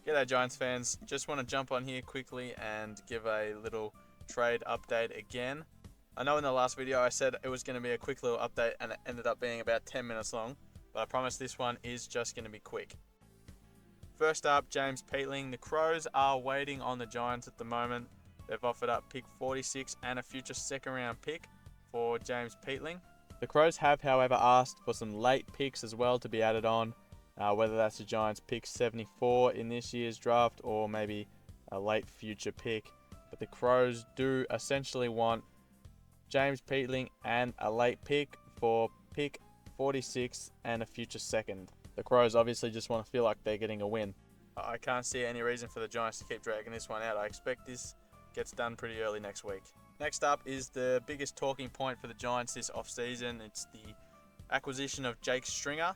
G'day Giants fans, just want to jump on here quickly and give a little trade update again. I know in the last video I said it was going to be a quick little update and it ended up being about 10 minutes long, but I promise this one is just going to be quick. First up, James Peatling. The Crows are waiting on the Giants at the moment. They've offered up pick 46 and a future second round pick for James Peatling. The Crows have, however, asked for some late picks as well to be added on. Whether that's the Giants pick 74 in this year's draft or maybe a late future pick. But the Crows do essentially want James Peatling and a late pick for pick 46 and a future second. The Crows obviously just want to feel like they're getting a win. I can't see any reason for the Giants to keep dragging this one out. I expect this gets done pretty early next week. Next up is the biggest talking point for the Giants this offseason. It's the acquisition of Jake Stringer.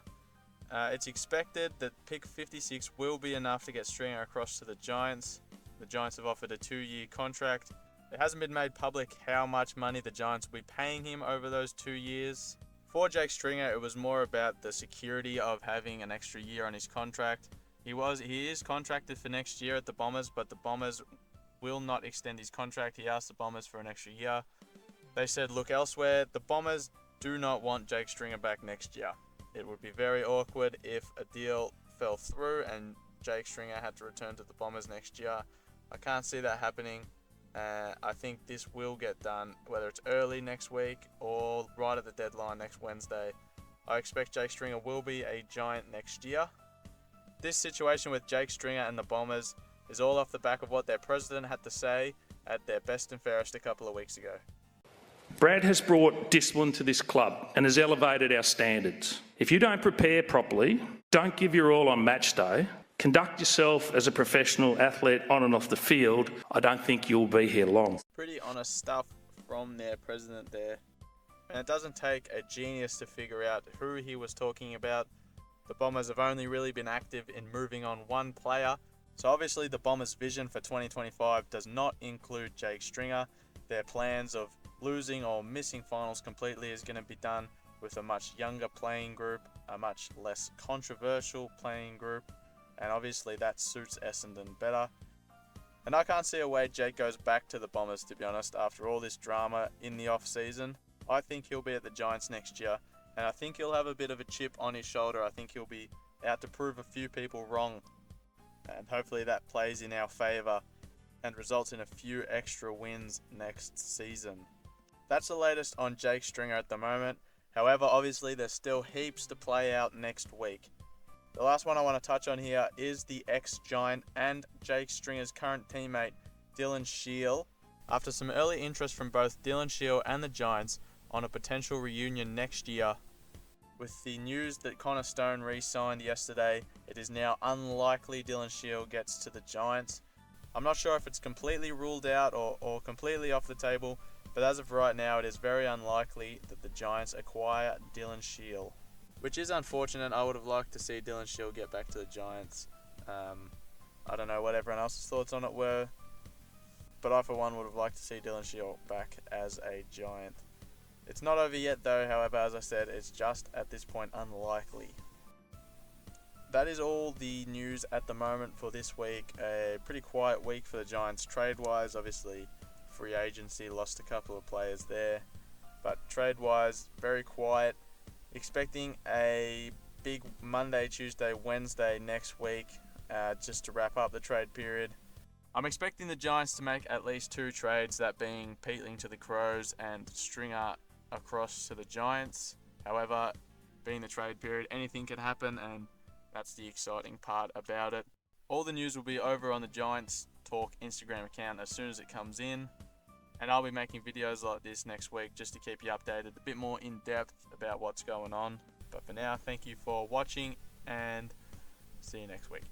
It's expected that pick 56 will be enough to get Stringer across to the Giants. The Giants have offered a 2-year contract. It hasn't been made public how much money the Giants will be paying him over those 2 years. For Jake Stringer, it was more about the security of having an extra year on his contract. He is contracted for next year at the Bombers, but the Bombers will not extend his contract. He asked the Bombers for an extra year. They said, look elsewhere. The Bombers do not want Jake Stringer back next year. It would be very awkward if a deal fell through and Jake Stringer had to return to the Bombers next year. I can't see that happening. I think this will get done, whether it's early next week or right at the deadline next Wednesday. I expect Jake Stringer will be a Giant next year. This situation with Jake Stringer and the Bombers is all off the back of what their president had to say at their Best and Fairest a couple of weeks ago. Brad has brought discipline to this club and has elevated our standards. If you don't prepare properly, don't give your all on match day, conduct yourself as a professional athlete on and off the field, I don't think you'll be here long. Pretty honest stuff from their president there. And it doesn't take a genius to figure out who he was talking about. The Bombers have only really been active in moving on one player. So obviously the Bombers' vision for 2025 does not include Jake Stringer. Their plans of losing or missing finals completely is going to be done with a much younger playing group, a much less controversial playing group, and obviously that suits Essendon better. And I can't see a way Jake goes back to the Bombers, to be honest, after all this drama in the off-season. I think he'll be at the Giants next year, and I think he'll have a bit of a chip on his shoulder. I think he'll be out to prove a few people wrong, and hopefully that plays in our favour and results in a few extra wins next season. That's the latest on Jake Stringer at the moment. However, obviously there's still heaps to play out next week. The last one I want to touch on here is the ex-Giant and Jake Stringer's current teammate, Dylan Shiel. After some early interest from both Dylan Shiel and the Giants on a potential reunion next year, with the news that Connor Stone re-signed yesterday, it is now unlikely Dylan Shiel gets to the Giants. I'm not sure if it's completely ruled out or completely off the table, but as of right now, it is very unlikely that the Giants acquire Dylan Shiel, which is unfortunate. I would have liked to see Dylan Shiel get back to the Giants. I don't know what everyone else's thoughts on it were, but I, for one, would have liked to see Dylan Shiel back as a Giant. It's not over yet, though. However, as I said, it's just at this point unlikely. That is all the news at the moment for this week. A pretty quiet week for the Giants trade-wise, obviously. Free agency, lost a couple of players there, but trade-wise, very quiet. Expecting a big Monday, Tuesday, Wednesday next week, just to wrap up the trade period. I'm expecting the Giants to make at least 2 trades, that being Peatling to the Crows and Stringer across to the Giants. However, being the trade period, anything can happen, and that's the exciting part about it. All the news will be over on the Giants Talk Instagram account as soon as it comes in. And I'll be making videos like this next week just to keep you updated, a bit more in depth about what's going on. But for now, thank you for watching and see you next week.